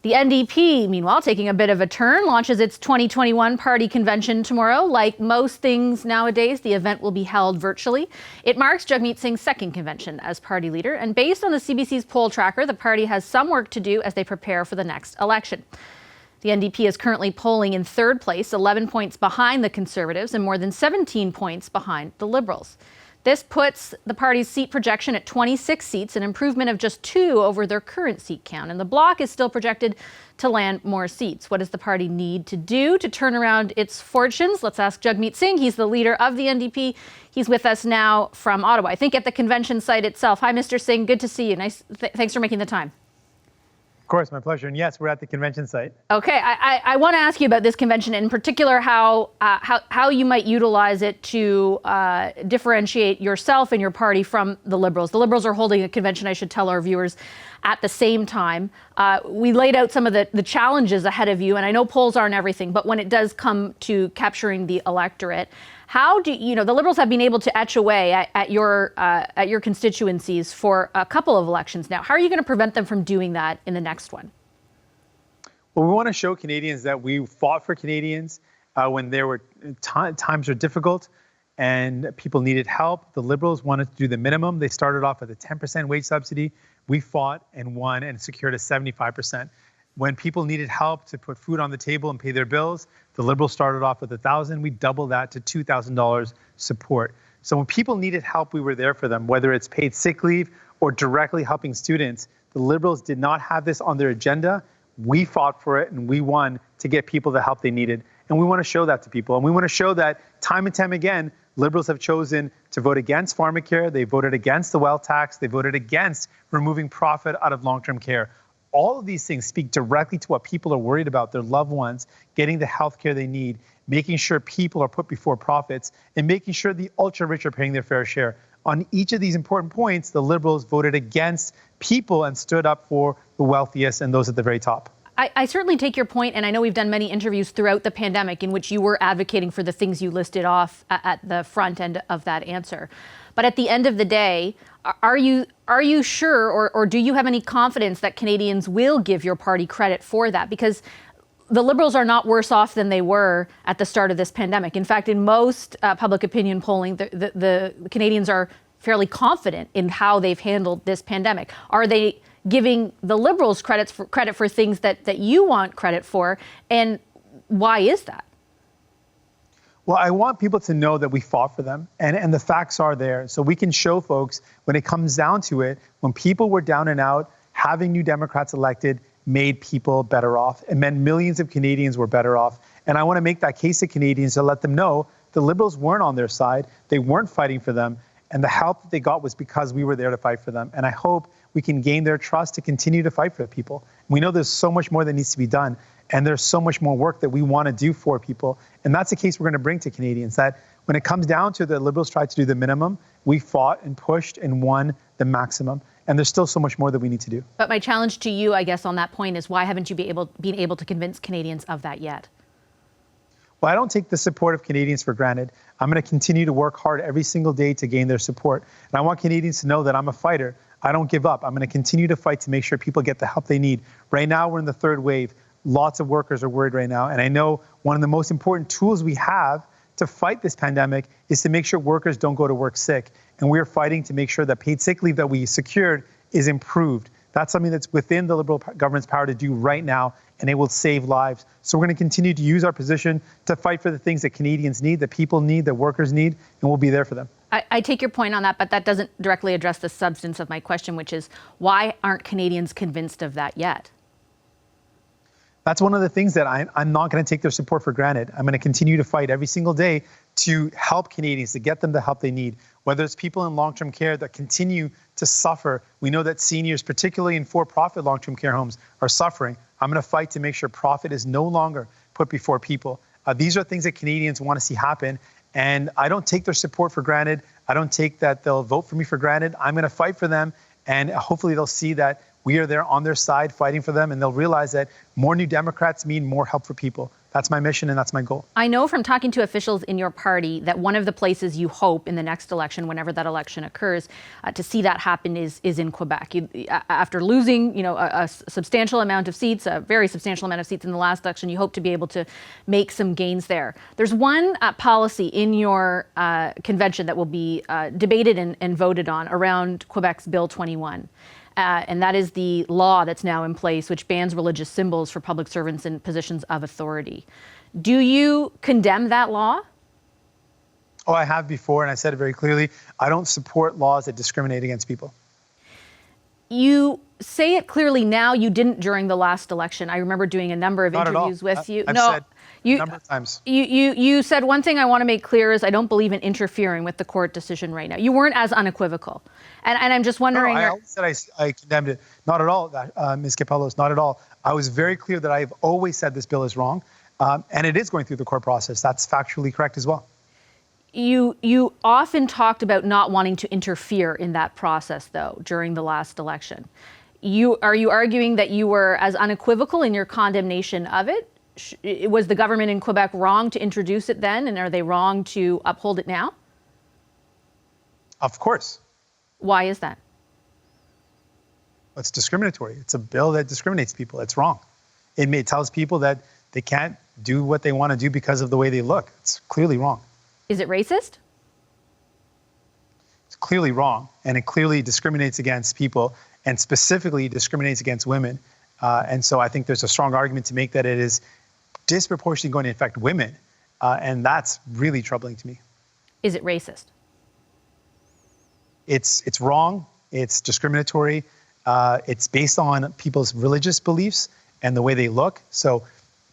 The NDP, meanwhile, taking a bit of a turn, launches its 2021 party convention tomorrow. Like most things nowadays, the event will be held virtually. It marks Jagmeet Singh's second convention as party leader. And based on the CBC's poll tracker, the party has some work to do as they prepare for the next election. The NDP is currently polling in third place, 11 points behind the Conservatives and more than 17 points behind the Liberals. This puts the party's seat projection at 26 seats, an improvement of just 2 over their current seat count. And the Bloc is still projected to land more seats. What does the party need to do to turn around its fortunes? Let's ask Jagmeet Singh. He's the leader of the NDP. He's with us now from Ottawa, I think at the convention site itself. Hi, Mr. Singh. Good to see you. Thanks for making the time. Of course, my pleasure. And yes, we're at the convention site. Okay, I want to ask you about this convention, in particular how you might utilize it to differentiate yourself and your party from the Liberals. The Liberals are holding a convention, I should tell our viewers, at the same time. We laid out some of the challenges ahead of you, and I know polls aren't everything, but when it does come to capturing the electorate, how do the Liberals have been able to etch away at your constituencies for a couple of elections now? How are you going to prevent them from doing that in the next one? Well, we want to show Canadians that we fought for Canadians when there were times were difficult and people needed help. The Liberals wanted to do the minimum. They started off with a 10% wage subsidy. We fought and won and secured a 75%. When people needed help to put food on the table and pay their bills, the Liberals started off with $1,000. We doubled that to $2,000 support. So when people needed help, we were there for them, whether it's paid sick leave or directly helping students. The Liberals did not have this on their agenda. We fought for it and we won to get people the help they needed. And we want to show that to people. And we want to show that time and time again, Liberals have chosen to vote against pharmacare. They voted against the wealth tax. They voted against removing profit out of long-term care. All of these things speak directly to what people are worried about, their loved ones getting the health care they need, making sure people are put before profits, and making sure the ultra-rich are paying their fair share. On each of these important points, the Liberals voted against people and stood up for the wealthiest and those at the very top. I certainly take your point, and I know we've done many interviews throughout the pandemic in which you were advocating for the things you listed off at the front end of that answer. But at the end of the day, are you sure, or do you have any confidence that Canadians will give your party credit for that? Because the Liberals are not worse off than they were at the start of this pandemic. In fact, in most public opinion polling, the Canadians are fairly confident in how they've handled this pandemic. Are they giving the Liberals credit for things that you want credit for? And why is that? Well, I want people to know that we fought for them, and the facts are there. So we can show folks when it comes down to it, when people were down and out, having New Democrats elected made people better off. It meant millions of Canadians were better off. And I want to make that case to Canadians to let them know the Liberals weren't on their side. They weren't fighting for them. And the help that they got was because we were there to fight for them. And I hope we can gain their trust to continue to fight for people. We know there's so much more that needs to be done. And there's so much more work that we want to do for people. And that's the case we're going to bring to Canadians, that when it comes down to the Liberals tried to do the minimum, we fought and pushed and won the maximum. And there's still so much more that we need to do. But my challenge to you, I guess, on that point is why haven't you been able to convince Canadians of that yet? Well, I don't take the support of Canadians for granted. I'm going to continue to work hard every single day to gain their support. And I want Canadians to know that I'm a fighter. I don't give up. I'm going to continue to fight to make sure people get the help they need. Right now, we're in the third wave. Lots of workers are worried right now. And I know one of the most important tools we have to fight this pandemic is to make sure workers don't go to work sick. And we're fighting to make sure that paid sick leave that we secured is improved. That's something that's within the Liberal government's power to do right now, and it will save lives. So we're going to continue to use our position to fight for the things that Canadians need, that people need, that workers need, and we'll be there for them. I take your point on that, but that doesn't directly address the substance of my question, which is why aren't Canadians convinced of that yet? That's one of the things that I'm not going to take their support for granted. I'm going to continue to fight every single day to help Canadians, to get them the help they need, whether it's people in long-term care that continue to suffer. We know that seniors, particularly in for-profit long-term care homes, are suffering. I'm going to fight to make sure profit is no longer put before people. These are things that Canadians want to see happen, and I don't take their support for granted. I don't take that they'll vote for me for granted. I'm going to fight for them, and hopefully they'll see that we are there on their side fighting for them, and they'll realize that more New Democrats mean more help for people. That's my mission and that's my goal. I know from talking to officials in your party that one of the places you hope in the next election, whenever that election occurs, to see that happen is in Quebec. After losing, a substantial amount of seats, a very substantial amount of seats in the last election, you hope to be able to make some gains there. There's one policy in your convention that will be debated and voted on around Quebec's Bill 21. And that is the law that's now in place, which bans religious symbols for public servants in positions of authority. Do you condemn that law? Oh, I have before, and I said it very clearly. I don't support laws that discriminate against people. You say it clearly now. You didn't during the last election. I remember doing a number of interviews with you. I've said a number of times. You said one thing I want to make clear is I don't believe in interfering with the court decision right now. You weren't as unequivocal. And I'm just wondering. No, I always said I condemned it. Not at all, Ms. Capellos, not at all. I was very clear that I've always said this bill is wrong, and it is going through the court process. That's factually correct as well. You often talked about not wanting to interfere in that process, though, during the last election. Are you arguing that you were as unequivocal in your condemnation of it? Was the government in Quebec wrong to introduce it then, and are they wrong to uphold it now? Of course. Why is that? It's discriminatory. It's a bill that discriminates people. It's wrong. It tells people that they can't do what they want to do because of the way they look. It's clearly wrong. Is it racist? It's clearly wrong, and it clearly discriminates against people, and specifically discriminates against women. And so I think there's a strong argument to make that it is disproportionately going to affect women, and that's really troubling to me. Is it racist? It's wrong. It's discriminatory. It's based on people's religious beliefs and the way they look. So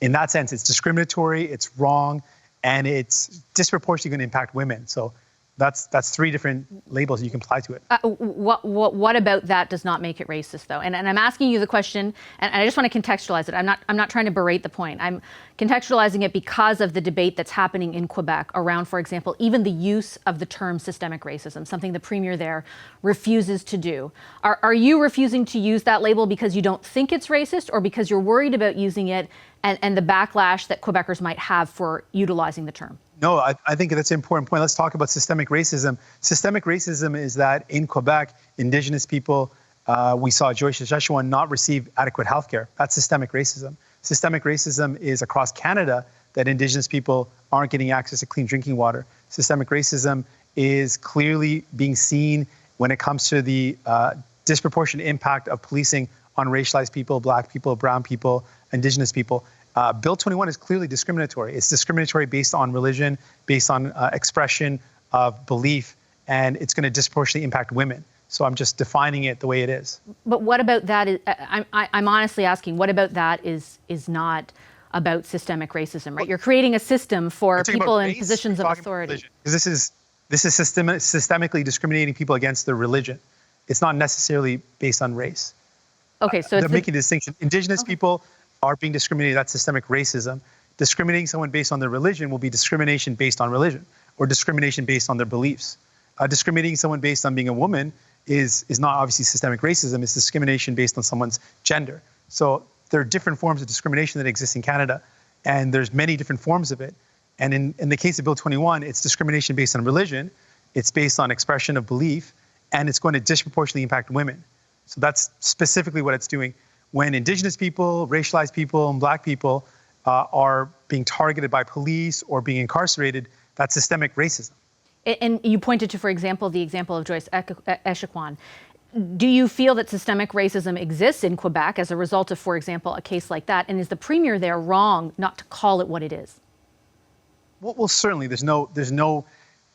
in that sense, it's discriminatory, it's wrong, and it's disproportionately going to impact women. So that's three different labels you can apply to it. What about that does not make it racist, though? And I'm asking you the question, and I just want to contextualize it. I'm not trying to berate the point. I'm contextualizing it because of the debate that's happening in Quebec around, for example, even the use of the term systemic racism, something the premier there refuses to do. Are you refusing to use that label because you don't think it's racist, or because you're worried about using it and the backlash that Quebecers might have for utilizing the term? No, I think that's an important point. Let's talk about systemic racism. Systemic racism is that in Quebec, Indigenous people, we saw Joyce Saskatchewan not receive adequate health care. That's systemic racism. Systemic racism is across Canada that Indigenous people aren't getting access to clean drinking water. Systemic racism is clearly being seen when it comes to the disproportionate impact of policing on racialized people, Black people, brown people, Indigenous people. Bill 21 is clearly discriminatory. It's discriminatory based on religion, based on expression of belief, and it's going to disproportionately impact women. So I'm just defining it the way it is. But what about that? I'm honestly asking, what about that is not about systemic racism, right? You're creating a system for people in positions of authority. Because this is systemically discriminating people against their religion. It's not necessarily based on race. Okay, so they're making a distinction. Indigenous people are being discriminated. That's systemic racism. Discriminating someone based on their religion will be discrimination based on religion, or discrimination based on their beliefs. Discriminating someone based on being a woman is not obviously systemic racism. It's discrimination based on someone's gender. So there are different forms of discrimination that exist in Canada, and there's many different forms of it. And in the case of Bill 21, it's discrimination based on religion, it's based on expression of belief, and it's going to disproportionately impact women. So that's specifically what it's doing. When Indigenous people, racialized people, and Black people are being targeted by police or being incarcerated, that's systemic racism. And you pointed to, for example, the example of Joyce Saskatchewan. Do you feel that systemic racism exists in Quebec as a result of, for example, a case like that? And is the premier there wrong not to call it what it is? Well, certainly there's no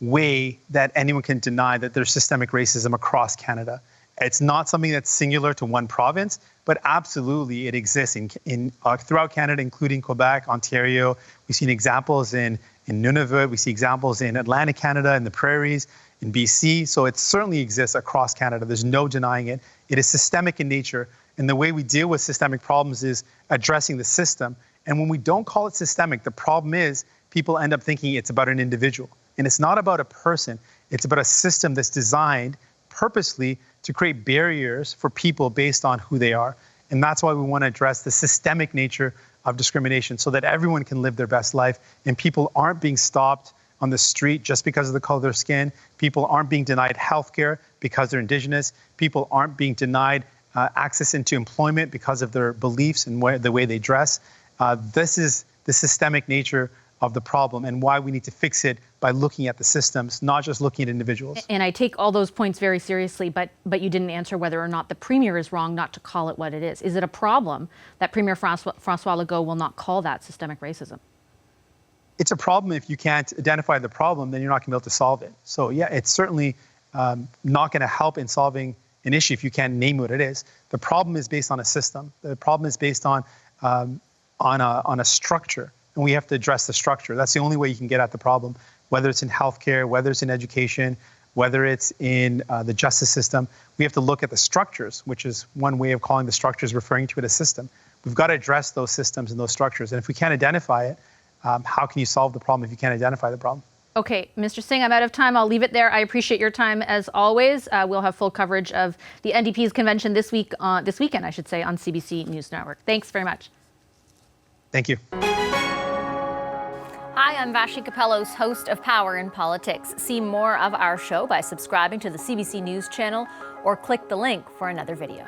way that anyone can deny that there's systemic racism across Canada. It's not something that's singular to one province, but absolutely it exists in throughout Canada, including Quebec, Ontario. We've seen examples in Nunavut. We see examples in Atlantic Canada, in the prairies, in BC. So it certainly exists across Canada. There's no denying it. It is systemic in nature. And the way we deal with systemic problems is addressing the system. And when we don't call it systemic, the problem is people end up thinking it's about an individual. And it's not about a person. It's about a system that's designed purposely to create barriers for people based on who they are. And that's why we want to address the systemic nature of discrimination so that everyone can live their best life and people aren't being stopped on the street just because of the color of their skin. People aren't being denied healthcare because they're Indigenous. People aren't being denied access into employment because of their beliefs and the way they dress. This is the systemic nature of the problem and why we need to fix it by looking at the systems, not just looking at individuals. And I take all those points very seriously, but you didn't answer whether or not the Premier is wrong not to call it what it is. Is it a problem that Premier Francois Legault will not call that systemic racism? It's a problem if you can't identify the problem, then you're not going to be able to solve it. So yeah, it's certainly not going to help in solving an issue if you can't name what it is. The problem is based on a system. The problem is based on a structure. And we have to address the structure. That's the only way you can get at the problem, whether it's in healthcare, whether it's in education, whether it's in the justice system. We have to look at the structures, which is one way of calling the structures, referring to it as system. We've got to address those systems and those structures. And if we can't identify it, how can you solve the problem if you can't identify the problem? Okay, Mr. Singh, I'm out of time. I'll leave it there. I appreciate your time as always. We'll have full coverage of the NDP's convention this weekend, on CBC News Network. Thanks very much. Thank you. Hi, I'm Vashi Capellos, host of Power in Politics. See more of our show by subscribing to the CBC News channel or click the link for another video.